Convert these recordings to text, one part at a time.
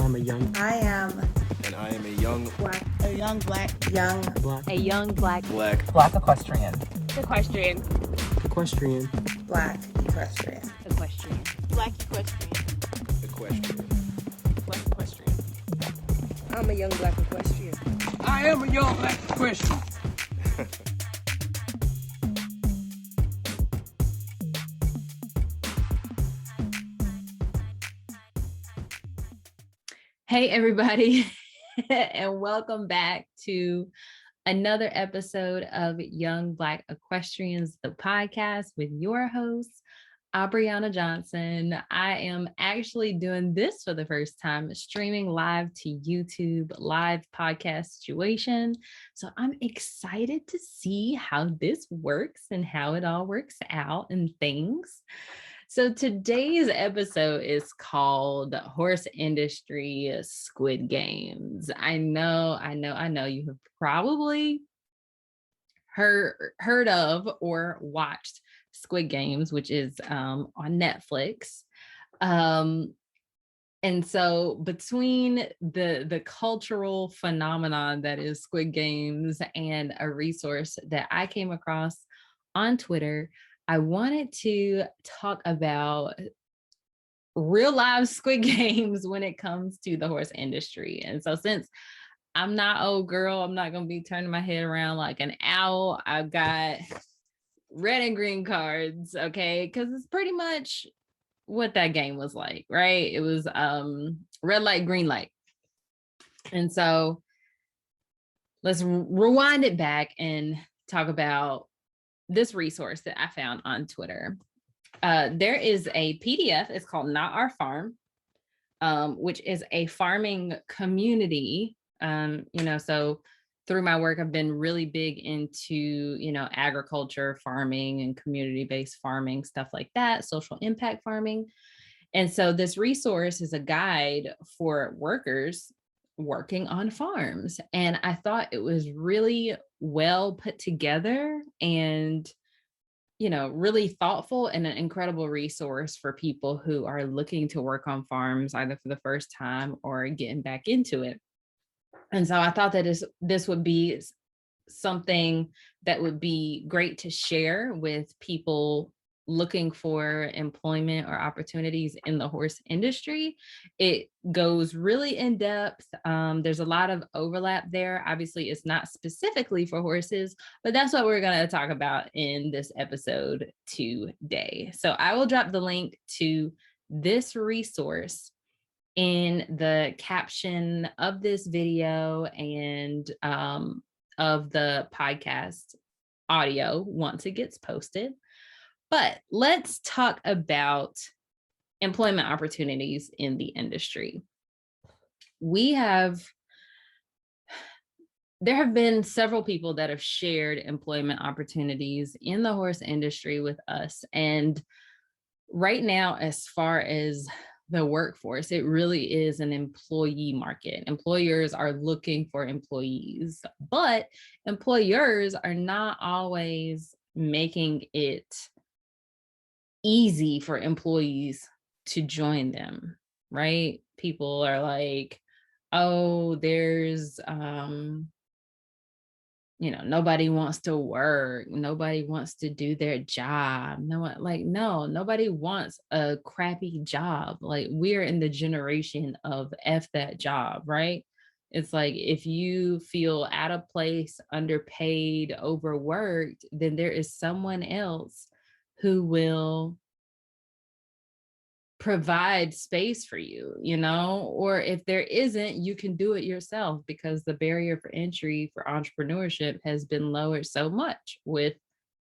I'm a young. I am. And I am a young Black. A young black. Young. Black. A young black. Black equestrian. Equestrian. Equestrian. Black equestrian. Equestrian. Black equestrian. equestrian. Black equestrian. I'm a young black equestrian. I am a young black equestrian. Hey, everybody, and welcome back to another episode of Young Black Equestrians, the podcast with your host, Aubriana Johnson. I am actually doing this for the first time, streaming live to YouTube, live podcast situation. So I'm excited to see how this works and how it all works out and things. So today's episode is called Horse Industry Squid Games. I know you have probably heard of or watched Squid Games, which is on Netflix. And so between the cultural phenomenon that is Squid Games and a resource that I came across on Twitter, I wanted to talk about real live Squid Games when it comes to the horse industry. And so since I'm not old girl, I'm not going to be turning my head around like an owl. I've got red and green cards, okay? Because it's pretty much what that game was like, right? It was red light, green light. And so let's rewind it back and talk about this resource that I found on Twitter. There is a PDF, it's called Not Our Farm, which is a farming community. So through my work, I've been really big into, agriculture, farming and community-based farming, stuff like that, social impact farming. And so this resource is a guide for workers working on farms. And I thought it was really well put together and, really thoughtful and an incredible resource for people who are looking to work on farms either for the first time or getting back into it. And so I thought that this would be something that would be great to share with people looking for employment or opportunities in the horse industry. It goes really in depth. There's a lot of overlap there. Obviously, it's not specifically for horses, but that's what we're going to talk about in this episode today. So I will drop the link to this resource in the caption of this video and of the podcast audio once it gets posted. But let's talk about employment opportunities in the industry. There have been several people that have shared employment opportunities in the horse industry with us. And right now, as far as the workforce, it really is an employee market. Employers are looking for employees, but employers are not always making it easy for employees to join them, right? People are like, oh, there's, nobody wants to work. Nobody wants to do their job. Nobody wants a crappy job. Like, we're in the generation of F that job, right? It's like, if you feel out of place, underpaid, overworked, then there is someone else who will provide space for you, or if there isn't, you can do it yourself because the barrier for entry for entrepreneurship has been lowered so much with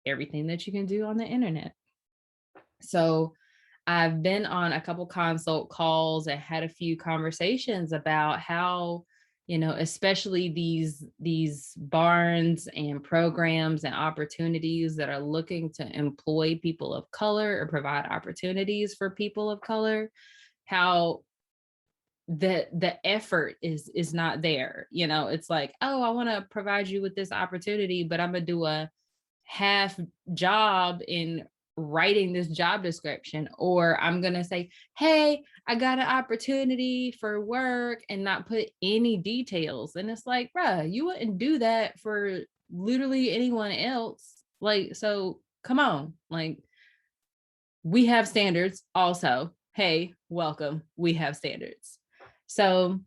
everything that you can do on the internet. So I've been on a couple consult calls and had a few conversations about how, especially these barns and programs and opportunities that are looking to employ people of color or provide opportunities for people of color, how the effort is not there. It's like, oh, I want to provide you with this opportunity, but I'm gonna do a half job in writing this job description, or I'm going to say, hey, I got an opportunity for work and not put any details. And it's like, bruh, you wouldn't do that for literally anyone else. Like, so come on, like, we have standards also. Hey, welcome. We have standards. So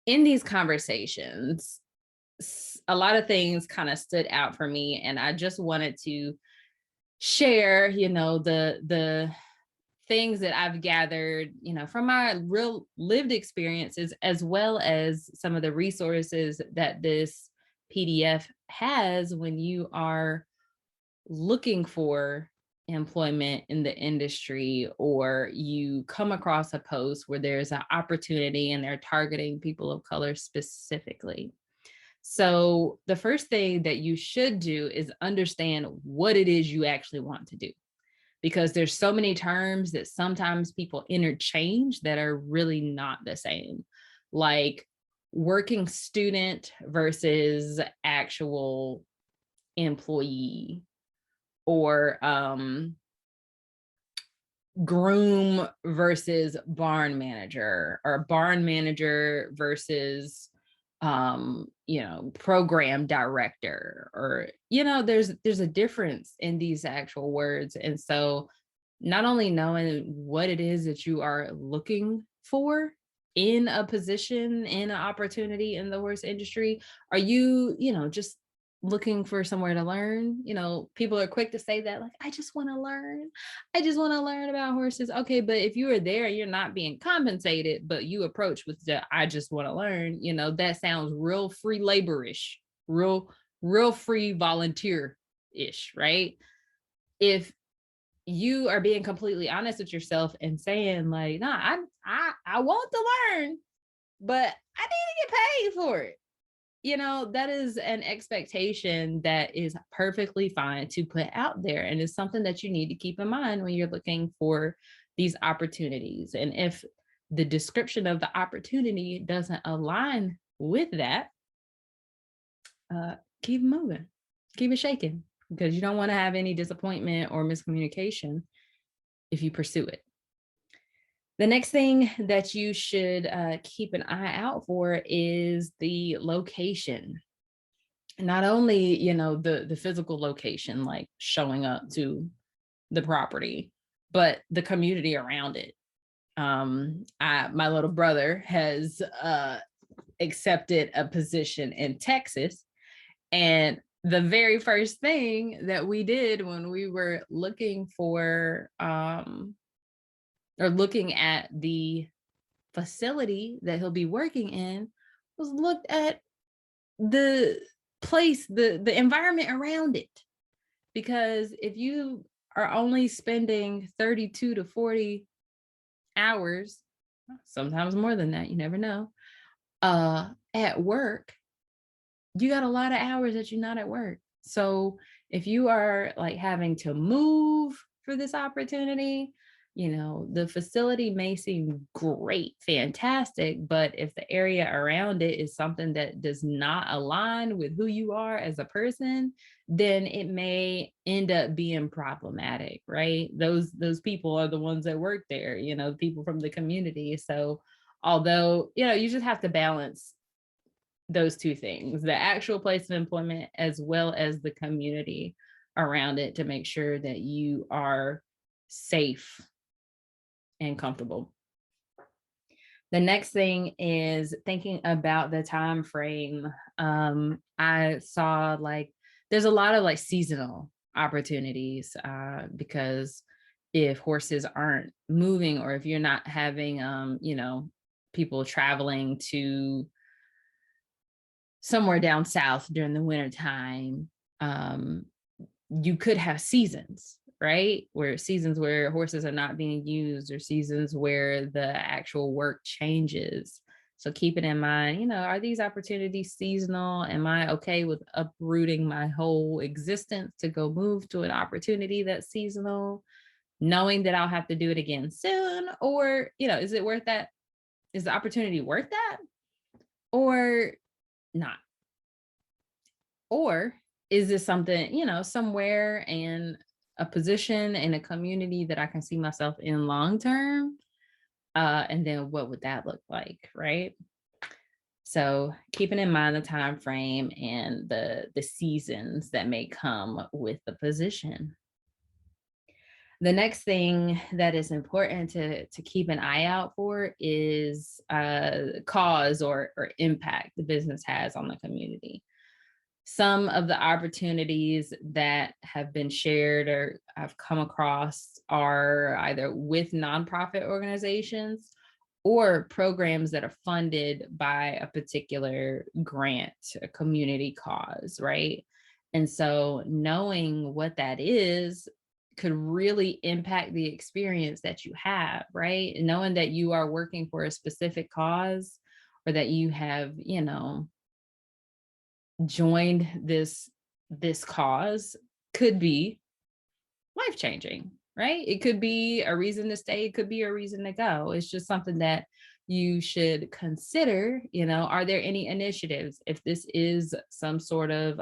in these conversations, a lot of things kind of stood out for me, and I just wanted to share, the things that I've gathered, from my real lived experiences, as well as some of the resources that this PDF has when you are looking for employment in the industry, or you come across a post where there's an opportunity and they're targeting people of color specifically. So the first thing that you should do is understand what it is you actually want to do, because there's so many terms that sometimes people interchange that are really not the same, like working student versus actual employee, or groom versus barn manager, or barn manager versus program director, or there's a difference in these actual words. And so not only knowing what it is that you are looking for in a position, in an opportunity in the horse industry, are you just looking for somewhere to learn? People are quick to say that, like, I just want to learn. I just want to learn about horses. Okay, but if you are there, you're not being compensated, but you approach with the I just want to learn, that sounds real free labor-ish, real free volunteer-ish, right? If you are being completely honest with yourself and saying, like, nah, I want to learn, but I need to get paid for it. That is an expectation that is perfectly fine to put out there, and is something that you need to keep in mind when you're looking for these opportunities. And if the description of the opportunity doesn't align with that, keep moving, keep it shaking, because you don't want to have any disappointment or miscommunication if you pursue it. The next thing that you should keep an eye out for is the location. Not only, the physical location, like showing up to the property, but the community around it. My little brother has accepted a position in Texas, and the very first thing that we did when we were looking for or looking at the facility that he'll be working in was looked at the place, the environment around it. Because if you are only spending 32 to 40 hours, sometimes more than that, you never know, at work, you got a lot of hours that you're not at work. So if you are like having to move for this opportunity, the facility may seem great, fantastic, but if the area around it is something that does not align with who you are as a person, then it may end up being problematic, right? Those people are the ones that work there, people from the community. So although, you just have to balance those two things, the actual place of employment as well as the community around it, to make sure that you are safe and comfortable. The next thing is thinking about the time frame. I saw like there's a lot of like seasonal opportunities, because if horses aren't moving, or if you're not having people traveling to somewhere down south during the winter time, you could have seasons, right? Where seasons where horses are not being used, or seasons where the actual work changes. So keep it in mind, are these opportunities seasonal? Am I okay with uprooting my whole existence to go move to an opportunity that's seasonal, knowing that I'll have to do it again soon? Or, is it worth that? Is the opportunity worth that or not? Or is this something, somewhere, and a position in a community that I can see myself in long term? And then what would that look like, right? So keeping in mind the time frame and the seasons that may come with the position. The next thing that is important to keep an eye out for is cause or impact the business has on the community. Some of the opportunities that have been shared or I've come across are either with nonprofit organizations or programs that are funded by a particular grant, a community cause, right? And so knowing what that is could really impact the experience that you have, right? And knowing that you are working for a specific cause or that you have, joined this cause could be life-changing, right? It could be a reason to stay, it could be a reason to go. It's just something that you should consider. Are there any initiatives? If this is some sort of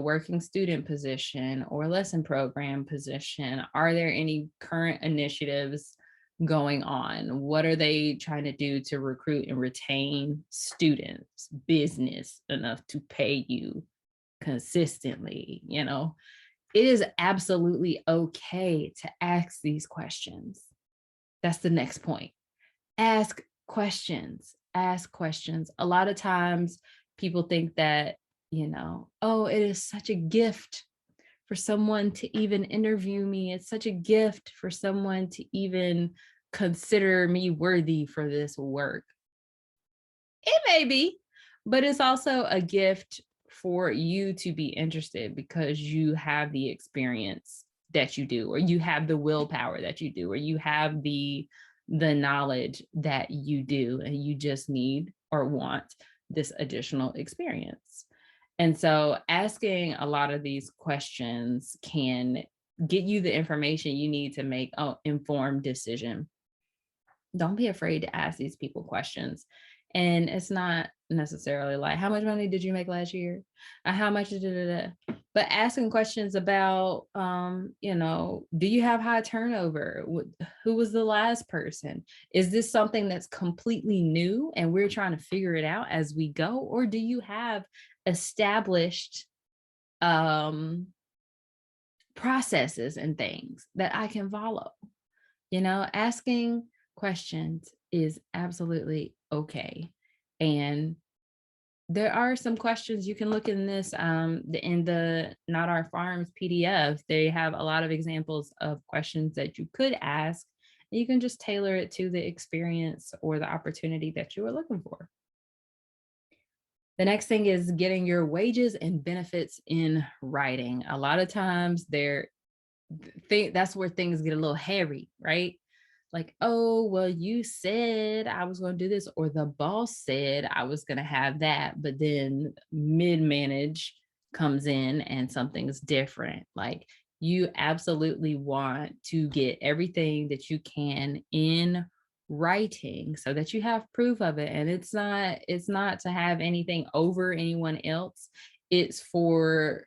working student position or lesson program position, are there any current initiatives going on? What are they trying to do to recruit and retain students, business enough to pay you consistently? It is absolutely okay to ask these questions. That's the next point. Ask questions. Ask questions. A lot of times people think that, oh, it is such a gift for someone to even interview me. It's such a gift for someone to even consider me worthy for this work. It may be, but it's also a gift for you to be interested because you have the experience that you do, or you have the willpower that you do, or you have the knowledge that you do, and you just need or want this additional experience. And so asking a lot of these questions can get you the information you need to make an informed decision. Don't be afraid to ask these people questions. And it's not necessarily like, how much money did you make last year? How much did it? But asking questions about, do you have high turnover? Who was the last person? Is this something that's completely new and we're trying to figure it out as we go? Or do you have established processes and things that I can follow? Asking questions is absolutely okay. And there are some questions you can look in this in the Not Our Farms PDF. They have a lot of examples of questions that you could ask. And you can just tailor it to the experience or the opportunity that you are looking for. The next thing is getting your wages and benefits in writing. A lot of times that's where things get a little hairy, right? Like, oh, well, you said I was going to do this, or the boss said I was going to have that, but then mid-manage comes in and something's different. Like, you absolutely want to get everything that you can in writing so that you have proof of it. And it's not to have anything over anyone else. It's for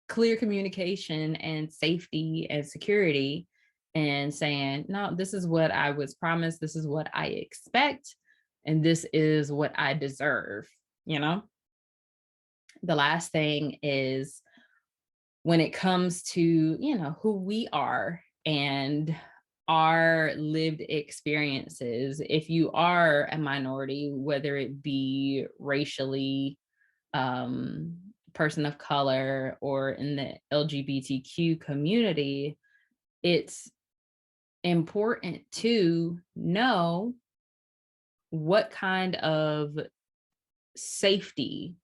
clear communication and safety and security, and saying, no, this is what I was promised, this is what I expect, and this is what I deserve. The last thing is when it comes to, who we are and our lived experiences. If you are a minority, whether it be racially, person of color, or in the LGBTQ community, it's important to know what kind of safety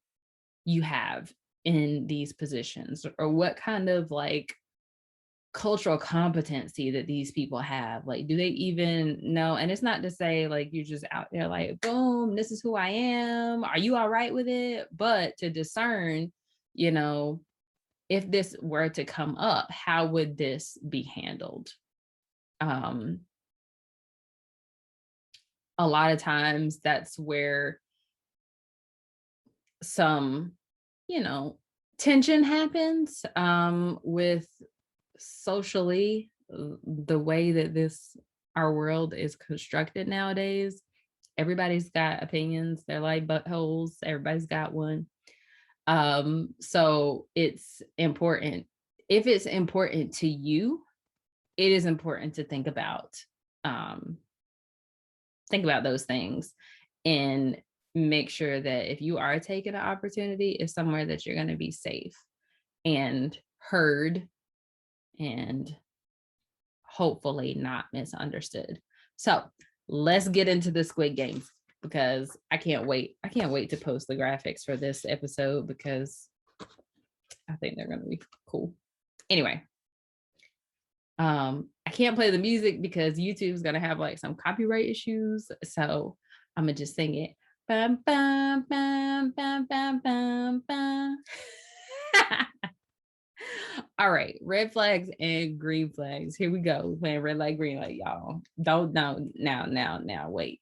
you have in these positions, or what kind of cultural competency that these people have. Like, do they even know? And it's not to say like you're just out there like, boom, this is who I am, are you all right with it? But to discern, if this were to come up, how would this be handled? A lot of times that's where some, tension happens with socially, the way that our world is constructed nowadays, everybody's got opinions. They're like buttholes. Everybody's got one. So it's important. If it's important to you, it is important to think about those things and make sure that if you are taking an opportunity, it's somewhere that you're going to be safe and heard and hopefully not misunderstood. So let's get into the Squid Games because I can't wait. I can't wait to post the graphics for this episode because I think they're going to be cool. Anyway, I can't play the music because YouTube's gonna have like some copyright issues. So I'm gonna just sing it. Bum, bum, bum, bum, bum, bum, bum. All right, red flags and green flags. Here we go. We're playing red light, green light, y'all. Don't now. Wait.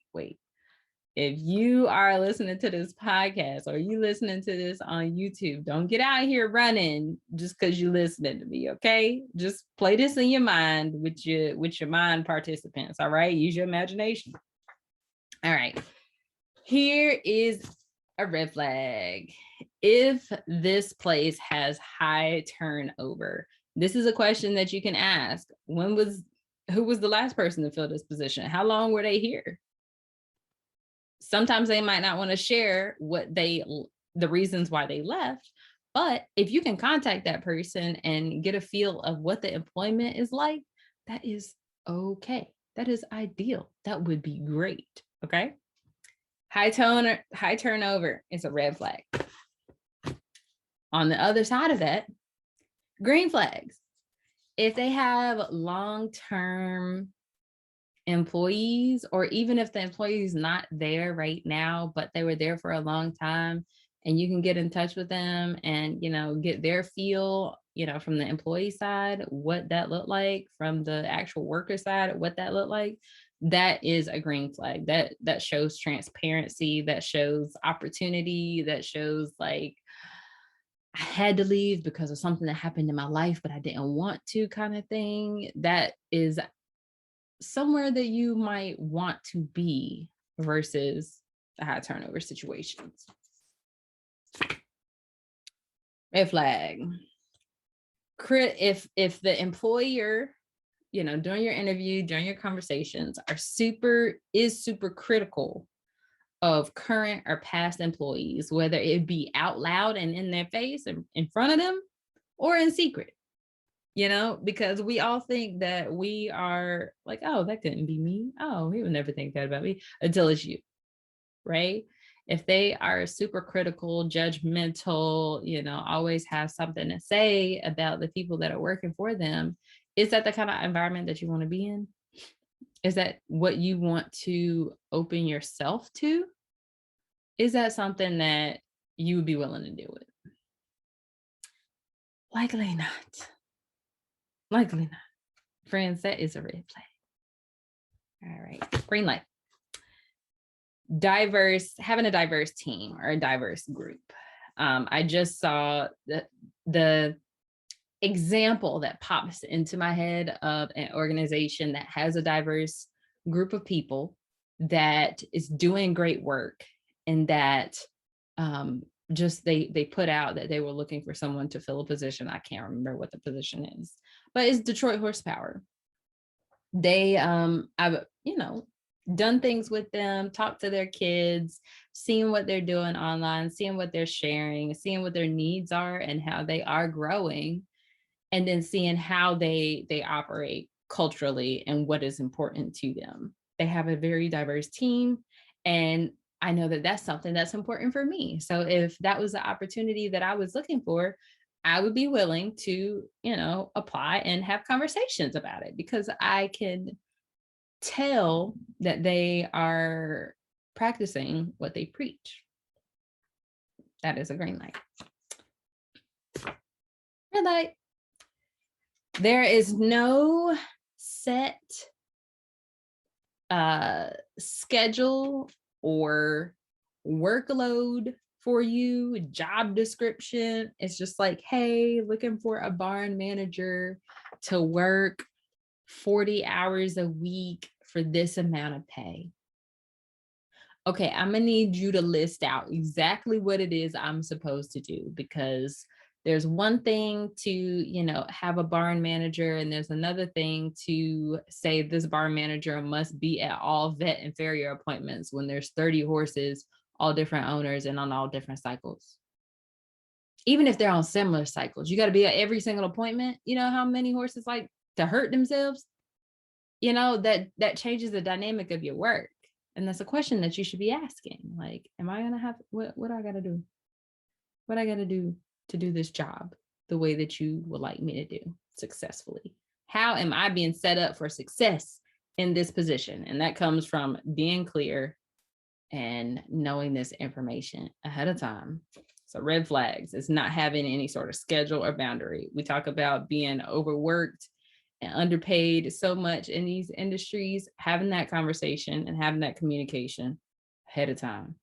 If you are listening to this podcast or you listening to this on YouTube, don't get out here running just because you're listening to me, okay? Just play this in your mind with your mind participants, all right? Use your imagination. All right. Here is a red flag. If this place has high turnover, this is a question that you can ask. Who was the last person to fill this position? How long were they here? Sometimes they might not want to share the reasons why they left, but if you can contact that person and get a feel of what the employment is like, that is okay. That is ideal. That would be great. Okay. High turnover is a red flag. On the other side of that, green flags. If they have long-term employees, or even if the employee is not there right now, but they were there for a long time, and you can get in touch with them and, get their feel, from the employee side, what that looked like, from the actual worker side, what that looked like, that is a green flag. That shows transparency, that shows opportunity, that shows like, I had to leave because of something that happened in my life, but I didn't want to, kind of thing. That is somewhere that you might want to be versus the high turnover situations. Red flag. If the employer, during your interview, during your conversations is super critical of current or past employees, whether it be out loud and in their face and in front of them or in secret. Because we all think that we are like, oh, that couldn't be me. Oh, he would never think that about me until it's you, right? If they are super critical, judgmental, always have something to say about the people that are working for them, is that the kind of environment that you want to be in? Is that what you want to open yourself to? Is that something that you would be willing to deal with? Likely not. Likely not. Friends, that is a red flag. All right. Green light. Having a diverse team or a diverse group. I just saw the example that pops into my head of an organization that has a diverse group of people that is doing great work, and that they put out that they were looking for someone to fill a position. I can't remember what the position is, but it's Detroit Horsepower. They I've done things with them, talked to their kids, seeing what they're doing online, seeing what they're sharing, seeing what their needs are and how they are growing, and then seeing how they operate culturally and what is important to them. They have a very diverse team, and I know that that's something that's important for me. So if that was the opportunity that I was looking for, I would be willing to, apply and have conversations about it, because I can tell that they are practicing what they preach. That is a green light. Red light. There is no set schedule or workload for you, job description. It's just like, hey, looking for a barn manager to work 40 hours a week for this amount of pay. Okay, I'm gonna need you to list out exactly what it is I'm supposed to do, because there's one thing to, have a barn manager, and there's another thing to say this barn manager must be at all vet and farrier appointments when there's 30 horses, all different owners and on all different cycles. Even if they're on similar cycles, you got to be at every single appointment. You know how many horses like to hurt themselves? That changes the dynamic of your work. And that's a question that you should be asking. Like, am I gonna have what I gotta do? What I gotta do to do this job the way that you would like me to do successfully? How am I being set up for success in this position? And that comes from being clear and knowing this information ahead of time. So red flags is not having any sort of schedule or boundary. We talk about being overworked and underpaid so much in these industries. Having that conversation and having that communication ahead of time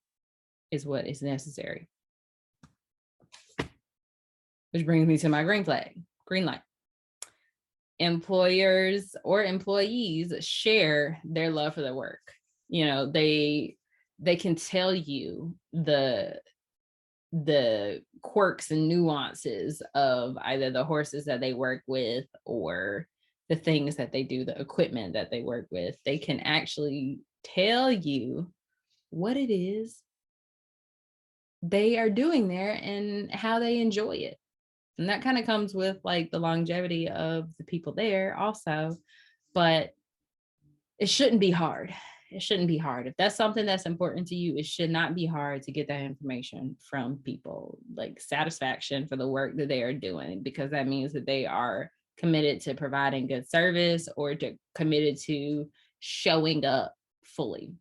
is what is necessary. Which brings me to my green flag, green light. Employers or employees share their love for their work. They can tell you the quirks and nuances of either the horses that they work with or the things that they do, the equipment that they work with. They can actually tell you what it is they are doing there and how they enjoy it. And that kind of comes with like the longevity of the people there also, but it shouldn't be hard. It shouldn't be hard. If that's something that's important to you, it should not be hard to get that information from people, like satisfaction for the work that they are doing, because that means that they are committed to providing good service or committed to showing up fully.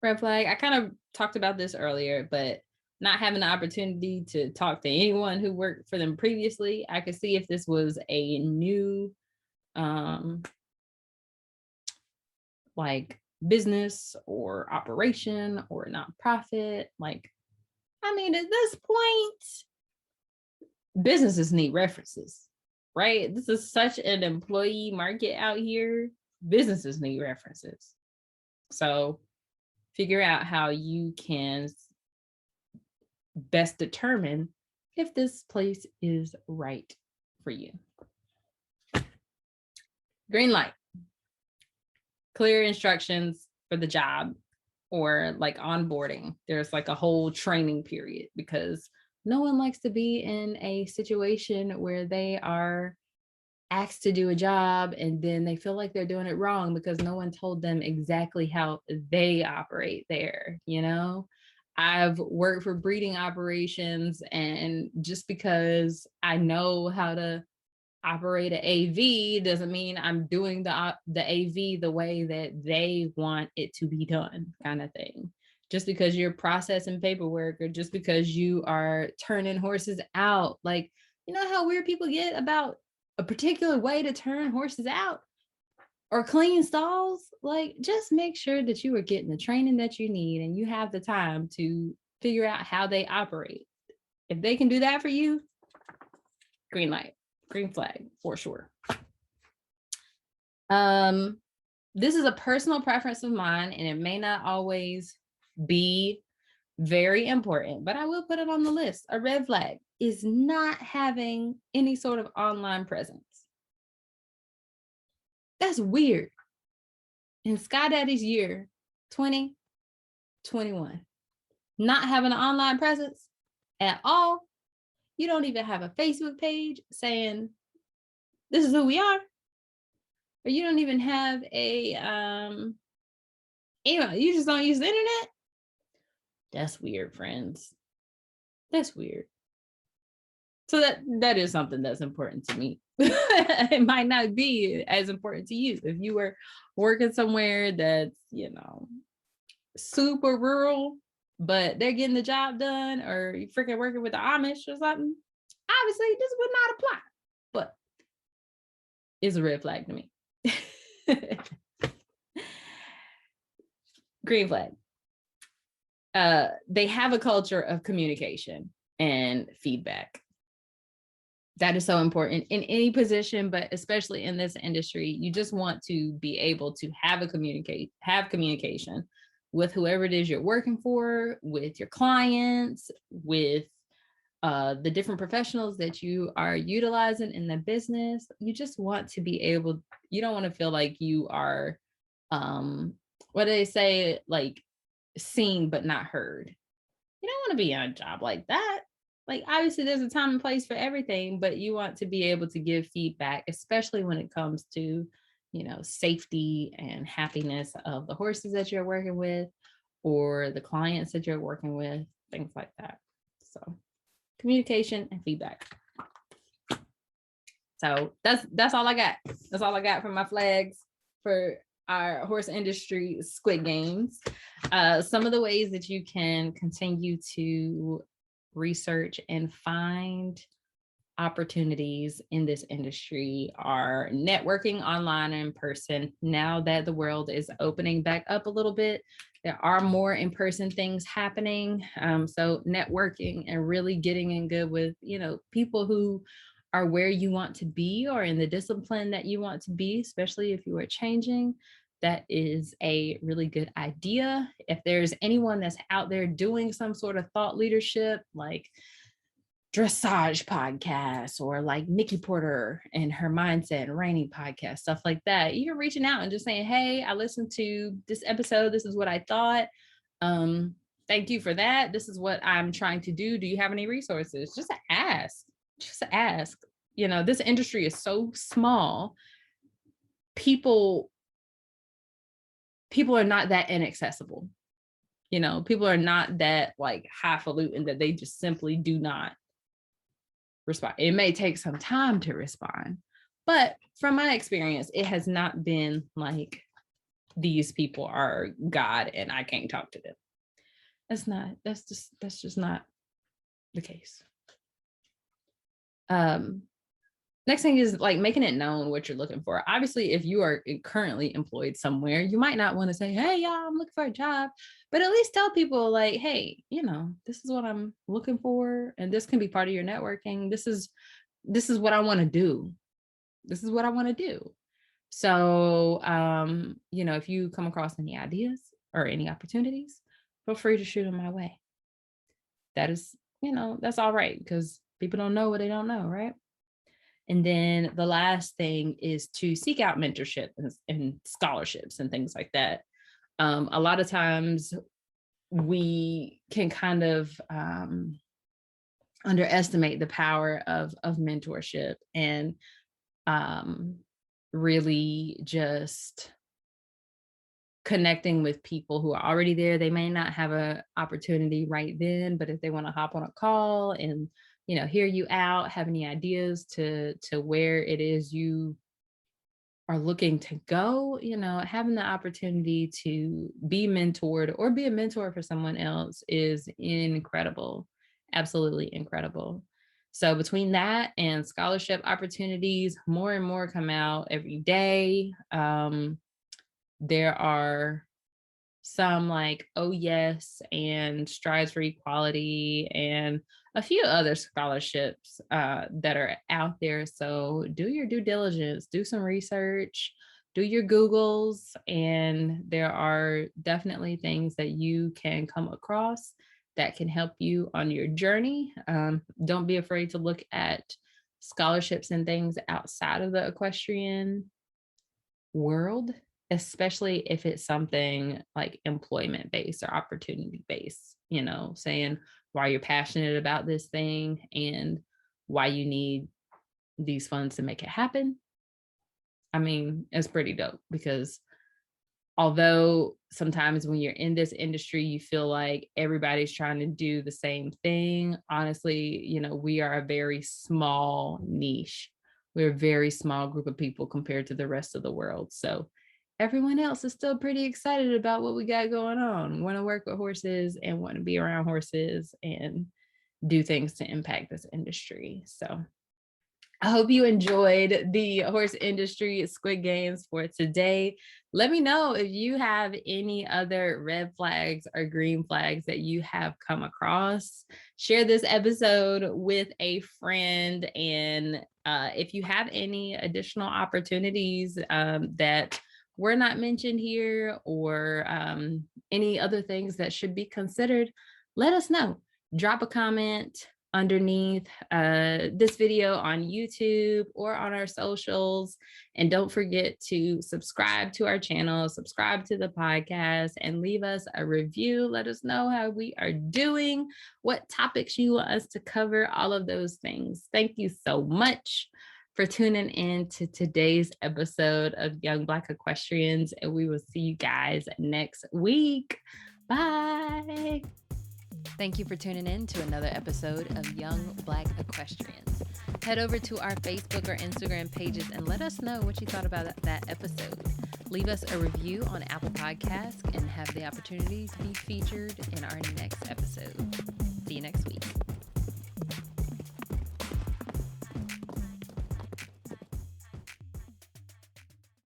Red flag, I kind of talked about this earlier, but not having the opportunity to talk to anyone who worked for them previously, I could see if this was a new like business or operation or nonprofit. Like, I mean, at this point, businesses need references, right? This is such an employee market out here. Businesses need references. So figure out how you can best determine if this place is right for you. Green light. Clear instructions for the job or like onboarding. There's like a whole training period, because no one likes to be in a situation where they are asked to do a job and then they feel like they're doing it wrong because no one told them exactly how they operate there. I've worked for breeding operations, and just because I know how to operate an AV doesn't mean I'm doing the AV the way that they want it to be done, kind of thing. Just because you're processing paperwork or just because you are turning horses out, like, how weird people get about a particular way to turn horses out or clean stalls. Like, just make sure that you are getting the training that you need and you have the time to figure out how they operate. If they can do that for you, green light. Green flag for sure. This is a personal preference of mine, and it may not always be very important, but I will put it on the list. A red flag is not having any sort of online presence. That's weird. In Sky Daddy's year 2021, not having an online presence at all. You don't even have a Facebook page saying this is who we are. Or you don't even have a email. You just don't use the internet. That's weird, friends. That's weird. So that is something that's important to me. It might not be as important to you. If you were working somewhere that's, super rural, but they're getting the job done, or you freaking working with the Amish or something, obviously this would not apply, but it's a red flag to me. green flag. They have a culture of communication and feedback. That is so important in any position, but especially in this industry. You just want to be able to have communication with whoever it is you're working for, with your clients, with the different professionals that you are utilizing in the business. You just want to be able, you don't want to feel like you are, what do they say, like seen but not heard. You don't want to be on a job like that. Like, obviously there's a time and place for everything, but you want to be able to give feedback, especially when it comes to, you know, safety and happiness of the horses that you're working with or the clients that you're working with, things like that. So communication and feedback. So that's all I got. That's all I got for my flags for our horse industry Squid Games. Some of the ways that you can continue to research and find opportunities in this industry are networking online and in person. Now that the world is opening back up a little bit, there are more in-person things happening. So networking and really getting in good with, you know, people who are where you want to be or in the discipline that you want to be, especially if you are changing. That is a really good idea. If there's anyone that's out there doing some sort of thought leadership, like dressage podcast or like Nikki Porter and her mindset and Rainy podcast, stuff like that, even reaching out and just saying, hey, I listened to this episode. This is what I thought. Thank you for that. This is what I'm trying to do. Do you have any resources? Just ask. You know, this industry is so small. People are not that inaccessible. You know, people are not that like highfalutin that they just simply do not respond. It may take some time to respond, but from my experience, it has not been like these people are God and I can't talk to them. That's just not the case. Next thing is like making it known what you're looking for. Obviously, if you are currently employed somewhere, you might not want to say, hey, y'all, I'm looking for a job, but at least tell people like, hey, you know, this is what I'm looking for. And this can be part of your networking. This is what I want to do. This is what I want to do. So, you know, if you come across any ideas or any opportunities, feel free to shoot them my way. That is, you know, that's all right because people don't know what they don't know, right? And then the last thing is to seek out mentorship and scholarships and things like that. A lot of times we can kind of underestimate the power of mentorship and really just connecting with people who are already there. They may not have an opportunity right then, but if they want to hop on a call and, you know, hear you out, have any ideas to where it is you are looking to go, you know, having the opportunity to be mentored or be a mentor for someone else is incredible. Absolutely incredible. So between that and scholarship opportunities, more and more come out every day. There are some like Oh Yes and Strides for Equality and a few other scholarships that are out there. So do your due diligence, do some research, do your Googles, and there are definitely things that you can come across that can help you on your journey. Don't be afraid to look at scholarships and things outside of the equestrian world, especially if it's something like employment based or opportunity based, you know, saying why you're passionate about this thing and why you need these funds to make it happen. I mean, it's pretty dope because although sometimes when you're in this industry, you feel like everybody's trying to do the same thing. Honestly, you know, we are a very small niche. We're a very small group of people compared to the rest of the world. So everyone else is still pretty excited about what we got going on, want to work with horses and want to be around horses and do things to impact this industry. So I hope you enjoyed the horse industry Squid Games for today. Let me know if you have any other red flags or green flags that you have come across. Share this episode with a friend. And if you have any additional opportunities that were not mentioned here, or any other things that should be considered, let us know. Drop a comment underneath this video on YouTube or on our socials. And don't forget to subscribe to our channel, subscribe to the podcast, and leave us a review. Let us know how we are doing, what topics you want us to cover, all of those things. Thank you so much for tuning in to today's episode of Young Black Equestrians, and we will see you guys next week. Bye. Thank you for tuning in to another episode of Young Black Equestrians. Head over to our Facebook or Instagram pages and let us know what you thought about that episode. Leave us a review on Apple Podcasts and have the opportunity to be featured in our next episode. See you next week.